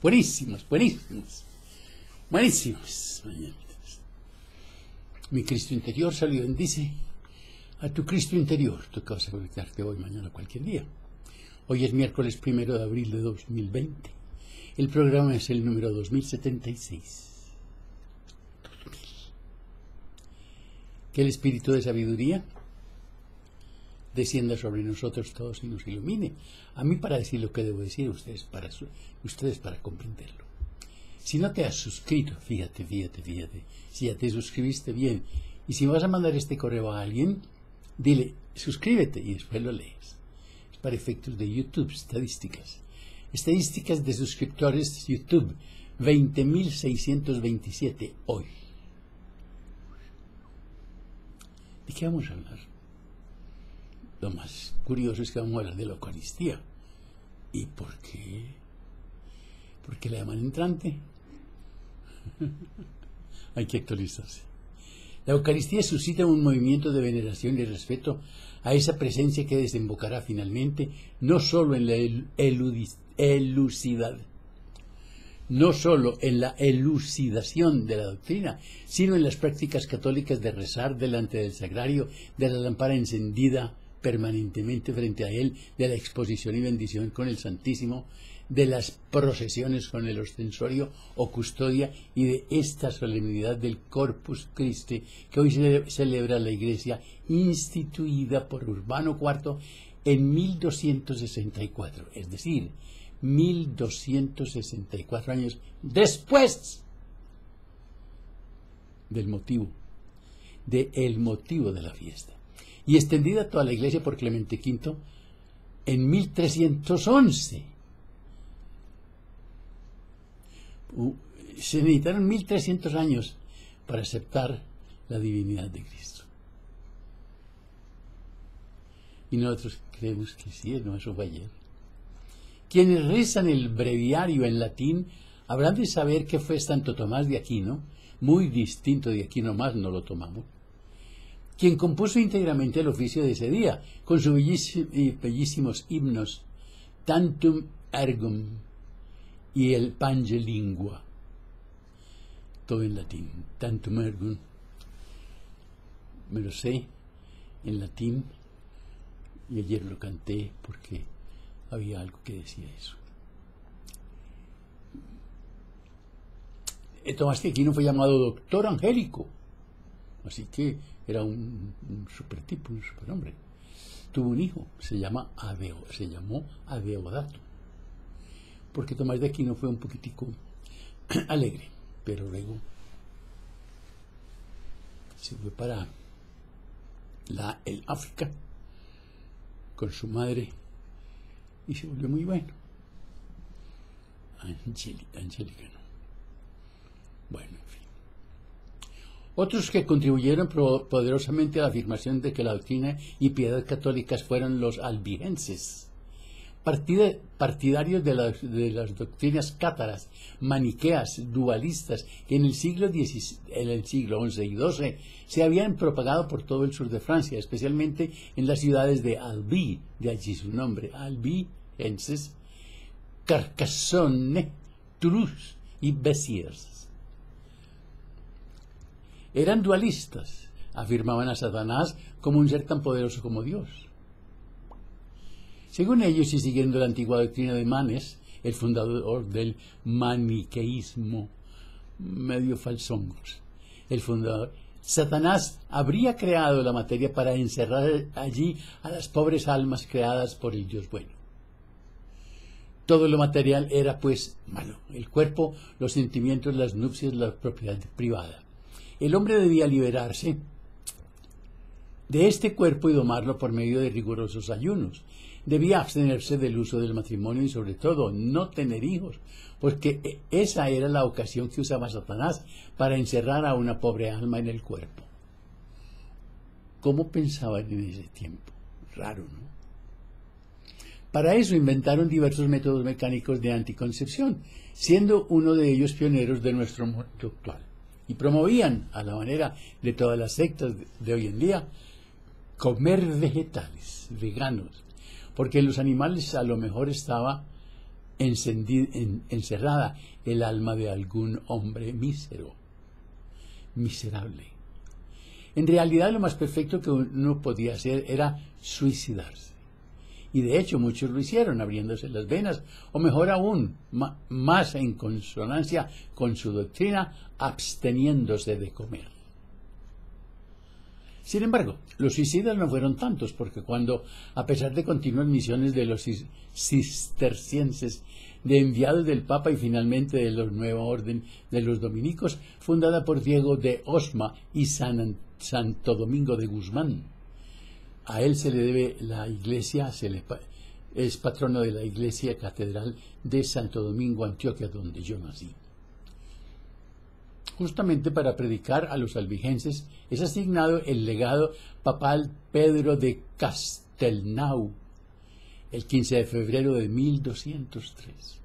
Buenísimos, buenísimos, buenísimos. Mi Cristo interior salió y bendice a tu Cristo interior. Tú que vas a conectarte hoy, mañana, cualquier día. Hoy es miércoles 1 de abril de 2020. El programa es el número 2076. Que el Espíritu de Sabiduría descienda sobre nosotros todos y nos ilumine. A mí para decir lo que debo decir, ustedes para comprenderlo. Si no te has suscrito, fíjate, si ya te suscribiste, bien. Y si vas a mandar este correo a alguien, dile, suscríbete y después lo lees. Es para efectos de YouTube, estadísticas. Estadísticas de suscriptores YouTube, 20.627 hoy. ¿De qué vamos a hablar? Lo más curioso es que vamos a hablar de la Eucaristía. ¿Y por qué? ¿Por qué la llaman entrante? Hay que actualizarse. La Eucaristía suscita un movimiento de veneración y respeto a esa presencia que desembocará finalmente no solo en la elucidación de la doctrina, sino en las prácticas católicas de rezar delante del sagrario, de la lámpara encendida permanentemente frente a él, de la exposición y bendición con el Santísimo, de las procesiones con el ostensorio o custodia y de esta solemnidad del Corpus Christi que hoy celebra la Iglesia, instituida por Urbano IV en 1264, es decir, 1264 años después del motivo de la fiesta, y extendida a toda la Iglesia por Clemente V en 1311. Se necesitaron 1300 años para aceptar la divinidad de Cristo. Y nosotros creemos que sí, no, eso fue ayer. Quienes rezan el breviario en latín habrán de saber que fue Santo Tomás de Aquino, muy distinto de Aquino, más no lo tomamos, quien compuso íntegramente el oficio de ese día, con sus bellísimos himnos, Tantum Ergum y el Pange Lingua, todo en latín. Tantum Ergum, me lo sé en latín, y ayer lo canté porque había algo que decía eso. Tomás de Aquino fue llamado doctor angélico, así que era un super tipo, un superhombre. Tuvo un hijo, se llamó Adeodato, porque Tomás de Aquino fue un poquitico alegre, pero luego se fue para el África con su madre y se volvió muy bueno. Angélica, no. Bueno, en fin. Otros que contribuyeron poderosamente a la afirmación de que la doctrina y piedad católicas fueron los albigenses, partidarios de las doctrinas cátaras, maniqueas, dualistas, que en el siglo XI y XII se habían propagado por todo el sur de Francia, especialmente en las ciudades de Albi, de allí su nombre, albigenses, Carcassonne, Toulouse y Béziers. Eran dualistas, afirmaban a Satanás como un ser tan poderoso como Dios. Según ellos, y siguiendo la antigua doctrina de Manes, el fundador del maniqueísmo, medio falsongos, el fundador, Satanás habría creado la materia para encerrar allí a las pobres almas creadas por el Dios bueno. Todo lo material era, pues, malo: el cuerpo, los sentimientos, las nupcias, la propiedad privada. El hombre debía liberarse de este cuerpo y domarlo por medio de rigurosos ayunos. Debía abstenerse del uso del matrimonio y, sobre todo, no tener hijos, porque esa era la ocasión que usaba Satanás para encerrar a una pobre alma en el cuerpo. ¿Cómo pensaban en ese tiempo? Raro, ¿no? Para eso inventaron diversos métodos mecánicos de anticoncepción, siendo uno de ellos pioneros de nuestro mundo actual. Y promovían, a la manera de todas las sectas de hoy en día, comer vegetales, veganos, porque en los animales a lo mejor estaba encerrada el alma de algún hombre miserable. En realidad lo más perfecto que uno podía hacer era suicidarse. Y de hecho muchos lo hicieron, abriéndose las venas, o mejor aún, más en consonancia con su doctrina, absteniéndose de comer. Sin embargo, los suicidas no fueron tantos, porque cuando, a pesar de continuas misiones de los cistercienses, de enviados del Papa y finalmente de la nueva orden de los dominicos, fundada por Diego de Osma y Santo Domingo de Guzmán, a él se le debe la iglesia, es patrono de la iglesia catedral de Santo Domingo, Antioquia, donde yo nací. Justamente para predicar a los albigenses es asignado el legado papal Pedro de Castelnau, el 15 de febrero de 1203.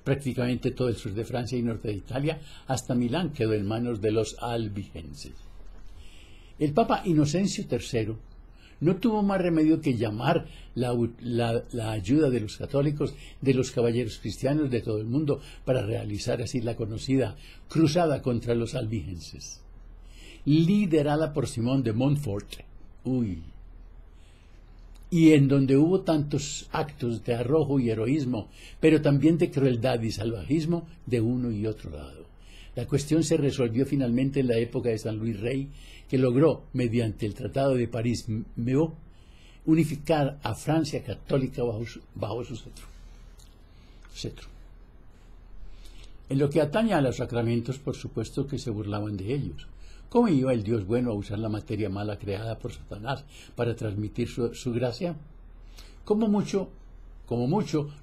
Prácticamente todo el sur de Francia y norte de Italia, hasta Milán, quedó en manos de los albigenses. El Papa Inocencio III no tuvo más remedio que llamar la ayuda de los católicos, de los caballeros cristianos de todo el mundo, para realizar así la conocida cruzada contra los albigenses, liderada por Simón de Montfort, y en donde hubo tantos actos de arrojo y heroísmo, pero también de crueldad y salvajismo de uno y otro lado. La cuestión se resolvió finalmente en la época de San Luis Rey, que logró, mediante el Tratado de París-Meaux, unificar a Francia católica bajo su cetro. En lo que atañe a los sacramentos, por supuesto que se burlaban de ellos. ¿Cómo iba el Dios bueno a usar la materia mala creada por Satanás para transmitir su gracia? Como mucho,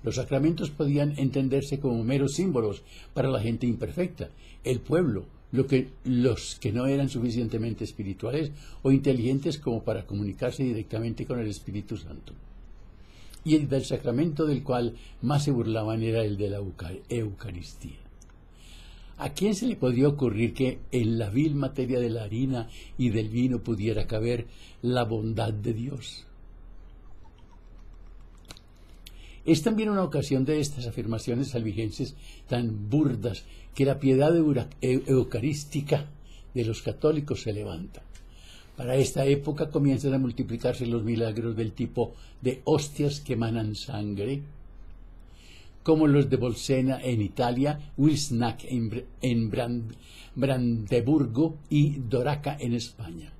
los sacramentos podían entenderse como meros símbolos para la gente imperfecta, el pueblo, los que no eran suficientemente espirituales o inteligentes como para comunicarse directamente con el Espíritu Santo. Y el del sacramento del cual más se burlaban era el de la Eucaristía. ¿A quién se le podía ocurrir que en la vil materia de la harina y del vino pudiera caber la bondad de Dios? Es también una ocasión de estas afirmaciones albigenses tan burdas que la piedad eucarística de los católicos se levanta. Para esta época comienzan a multiplicarse los milagros del tipo de hostias que emanan sangre, como los de Bolsena en Italia, Wilsnack en Brandeburgo y Doraca en España.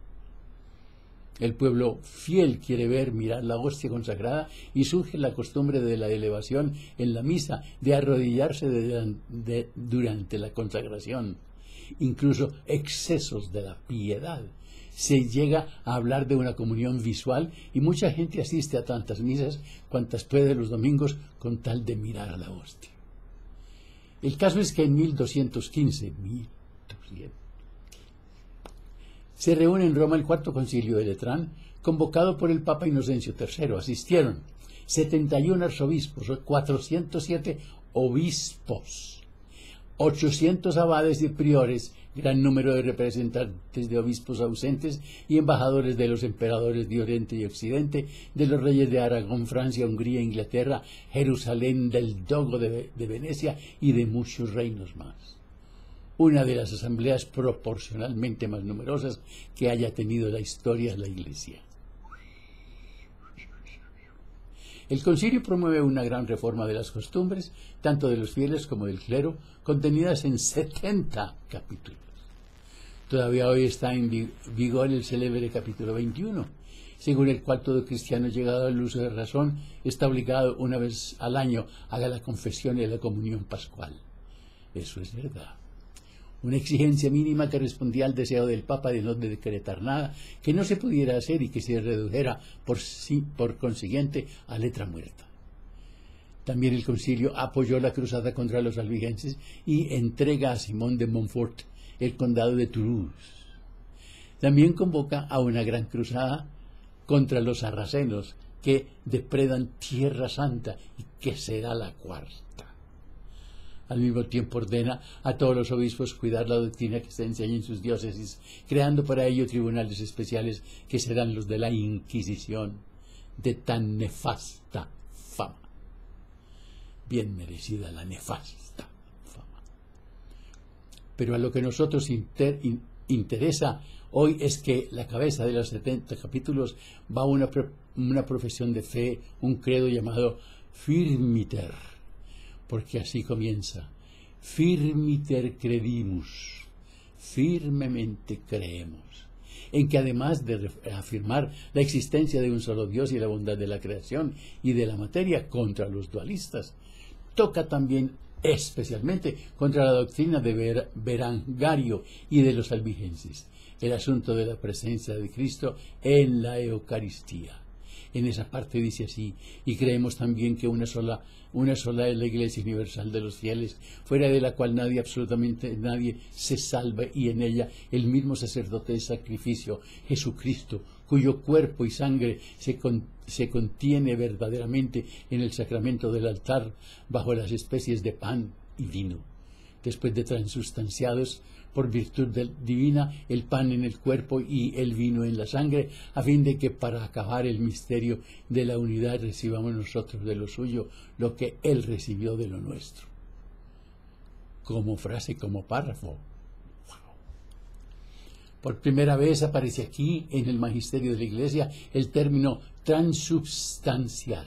El pueblo fiel quiere mirar la hostia consagrada y surge la costumbre de la elevación en la misa, de arrodillarse durante la consagración. Incluso excesos de la piedad. Se llega a hablar de una comunión visual y mucha gente asiste a tantas misas cuantas puede los domingos con tal de mirar a la hostia. El caso es que en 1215, se reúne en Roma el Cuarto Concilio de Letrán, convocado por el Papa Inocencio III. Asistieron 71 arzobispos, 407 obispos, 800 abades y priores, gran número de representantes de obispos ausentes y embajadores de los emperadores de Oriente y Occidente, de los reyes de Aragón, Francia, Hungría, Inglaterra, Jerusalén, del Dogo de Venecia y de muchos reinos más. Una de las asambleas proporcionalmente más numerosas que haya tenido la historia de la Iglesia. El concilio promueve una gran reforma de las costumbres, tanto de los fieles como del clero, contenidas en 70 capítulos. Todavía hoy está en vigor el célebre capítulo 21, según el cual todo cristiano llegado al uso de razón está obligado una vez al año a la confesión y la comunión pascual. Eso es verdad. Una exigencia mínima que respondía al deseo del Papa de no decretar nada que no se pudiera hacer y que se redujera por consiguiente a letra muerta. También el concilio apoyó la cruzada contra los albigenses y entrega a Simón de Montfort el condado de Toulouse. También convoca a una gran cruzada contra los sarracenos que depredan Tierra Santa y que será la cuarta. Al mismo tiempo ordena a todos los obispos cuidar la doctrina que se enseña en sus diócesis, creando para ello tribunales especiales que serán los de la Inquisición, de tan nefasta fama. bien merecida la nefasta fama. Pero a lo que nosotros interesa hoy es que la cabeza de los 70 capítulos va a una profesión de fe, un credo llamado Firmiter, porque así comienza: Firmiter credimus, firmemente creemos, en que además de afirmar la existencia de un solo Dios y la bondad de la creación y de la materia contra los dualistas, toca también especialmente contra la doctrina de Berengario y de los albigenses, el asunto de la presencia de Cristo en la Eucaristía. En esa parte dice así: y creemos también que una sola es la Iglesia universal de los fieles, fuera de la cual nadie, absolutamente nadie, se salva, y en ella el mismo sacerdote de sacrificio, Jesucristo, cuyo cuerpo y sangre se contiene verdaderamente en el sacramento del altar, bajo las especies de pan y vino. Después de transustanciados por virtud divina, el pan en el cuerpo y el vino en la sangre, a fin de que para acabar el misterio de la unidad recibamos nosotros de lo suyo lo que Él recibió de lo nuestro. Como frase, como párrafo. Por primera vez aparece aquí en el magisterio de la Iglesia el término transubstancial,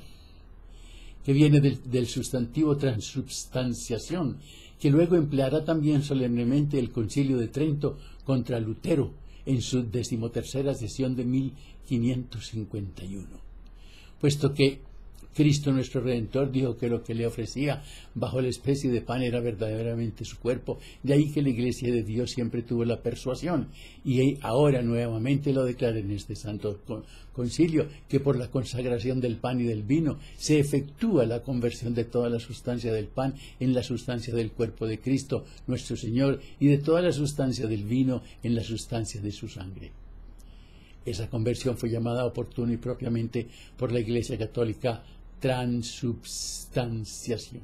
que viene del sustantivo transubstanciación, que luego empleará también solemnemente el Concilio de Trento contra Lutero en su 13ª sesión de 1551. Puesto que Cristo nuestro Redentor dijo que lo que le ofrecía bajo la especie de pan era verdaderamente su cuerpo, de ahí que la Iglesia de Dios siempre tuvo la persuasión, y ahora nuevamente lo declara en este santo concilio, que por la consagración del pan y del vino se efectúa la conversión de toda la sustancia del pan en la sustancia del cuerpo de Cristo nuestro Señor, y de toda la sustancia del vino en la sustancia de su sangre. Esa conversión fue llamada oportuna y propiamente por la Iglesia Católica transubstanciación,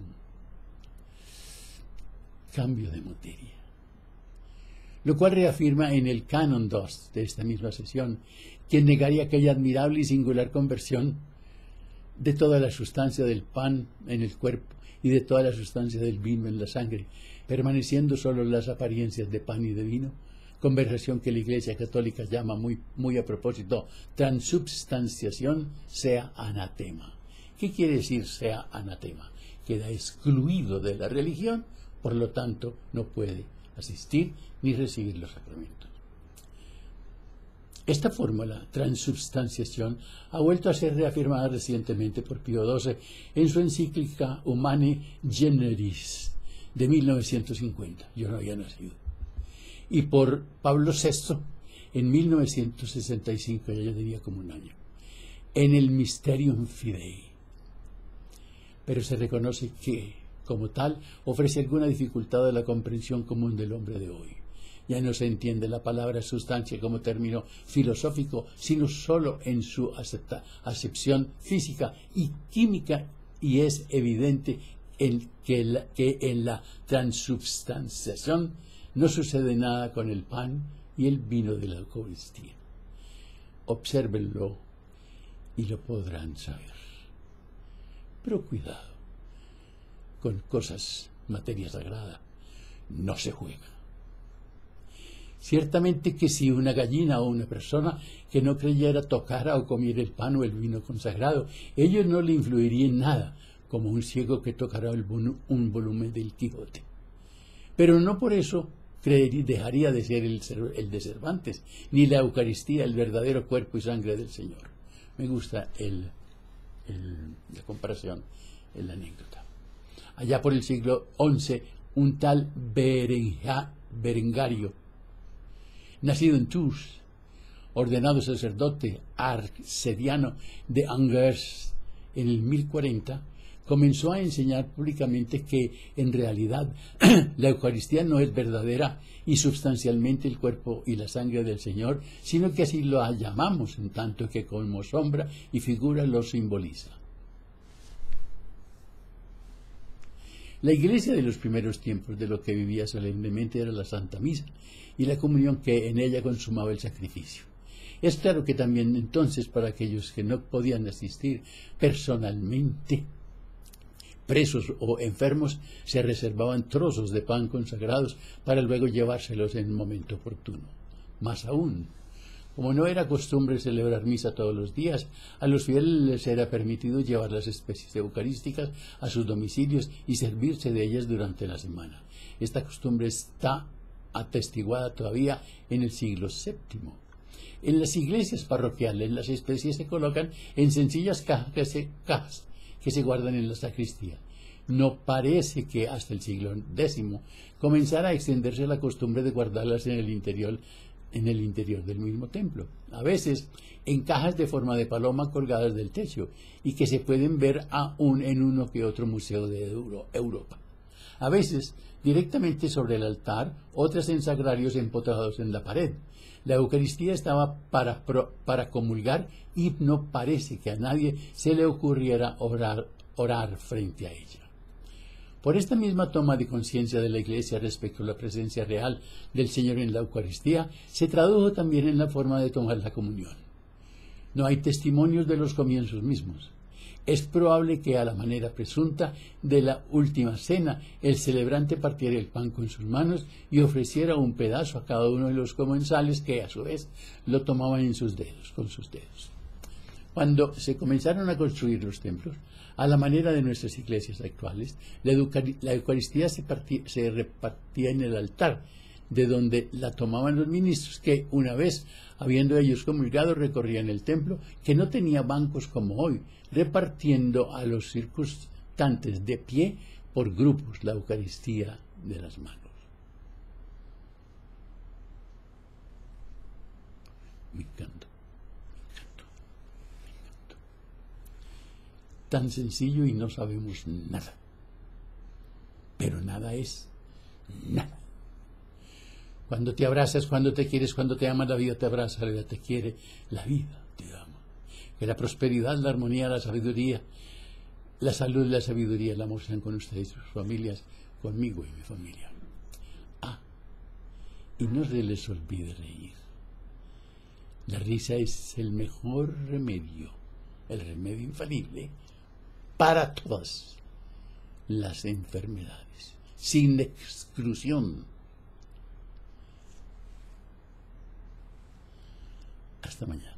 cambio de materia, lo cual reafirma en el Canon 2 de esta misma sesión, quien negaría aquella admirable y singular conversión de toda la sustancia del pan en el cuerpo y de toda la sustancia del vino en la sangre, permaneciendo solo las apariencias de pan y de vino, conversación que la Iglesia Católica llama muy a propósito transubstanciación, sea anatema. ¿Qué quiere decir sea anatema? Queda excluido de la religión, por lo tanto no puede asistir ni recibir los sacramentos. Esta fórmula, transubstanciación, ha vuelto a ser reafirmada recientemente por Pío XII en su encíclica Humane Generis de 1950. Yo no había nacido. Y por Pablo VI en 1965, ya tenía como un año, en el Mysterium Fidei. Pero se reconoce que, como tal, ofrece alguna dificultad a la comprensión común del hombre de hoy. Ya no se entiende la palabra sustancia como término filosófico, sino solo en su acepción física y química, y es evidente que en la transubstanciación no sucede nada con el pan y el vino de la Eucaristía. Obsérvenlo y lo podrán saber. Pero cuidado, con cosas, materia sagrada, no se juega. Ciertamente que si una gallina o una persona que no creyera tocara o comiera el pan o el vino consagrado, ello no le influiría en nada, como un ciego que tocará un volumen del Quijote. Pero no por eso dejaría de ser el de Cervantes, ni la Eucaristía el verdadero cuerpo y sangre del Señor. Me gusta la comparación, la anécdota. Allá por el siglo XI, un tal Berengario, nacido en Tours, ordenado sacerdote arcediano de Angers en el 1040, comenzó a enseñar públicamente que, en realidad, la Eucaristía no es verdadera y sustancialmente el cuerpo y la sangre del Señor, sino que así lo llamamos, en tanto que como sombra y figura lo simboliza. La Iglesia de los primeros tiempos de lo que vivía solemnemente era la Santa Misa y la comunión que en ella consumaba el sacrificio. Es claro que también entonces, para aquellos que no podían asistir personalmente, presos o enfermos se reservaban trozos de pan consagrados para luego llevárselos en el momento oportuno. Más aún, como no era costumbre celebrar misa todos los días, a los fieles les era permitido llevar las especies eucarísticas a sus domicilios y servirse de ellas durante la semana. Esta costumbre está atestiguada todavía en el siglo VII. En las iglesias parroquiales las especies se colocan en sencillas cajas que se guardan en la sacristía. No parece que hasta el siglo X comenzara a extenderse la costumbre de guardarlas en el interior del mismo templo, a veces en cajas de forma de paloma colgadas del techo y que se pueden ver aún en uno que otro museo de Europa. A veces directamente sobre el altar, otras en sagrarios empotrados en la pared. La Eucaristía estaba para comulgar y no parece que a nadie se le ocurriera orar frente a ella. Por esta misma toma de conciencia de la Iglesia respecto a la presencia real del Señor en la Eucaristía, se tradujo también en la forma de tomar la comunión. No hay testimonios de los comienzos mismos. Es probable que a la manera presunta de la última cena, el celebrante partiera el pan con sus manos y ofreciera un pedazo a cada uno de los comensales que a su vez lo tomaban con sus dedos. Cuando se comenzaron a construir los templos, a la manera de nuestras iglesias actuales, la Eucaristía se repartía en el altar, de donde la tomaban los ministros, que una vez habiendo ellos comulgado recorrían el templo, que no tenía bancos como hoy, repartiendo a los circunstantes de pie por grupos la Eucaristía de las manos. Me encanta. Tan sencillo y no sabemos nada. Pero nada es nada. Cuando te abrazas, cuando te quieres, cuando te amas, la vida te abraza, la vida te quiere, la vida te ama. Que la prosperidad, la armonía, la sabiduría, la salud, la sabiduría, el amor sean con ustedes y sus familias, conmigo y mi familia. Y no se les olvide reír. La risa es el mejor remedio, el remedio infalible para todas las enfermedades, sin exclusión. Hasta mañana.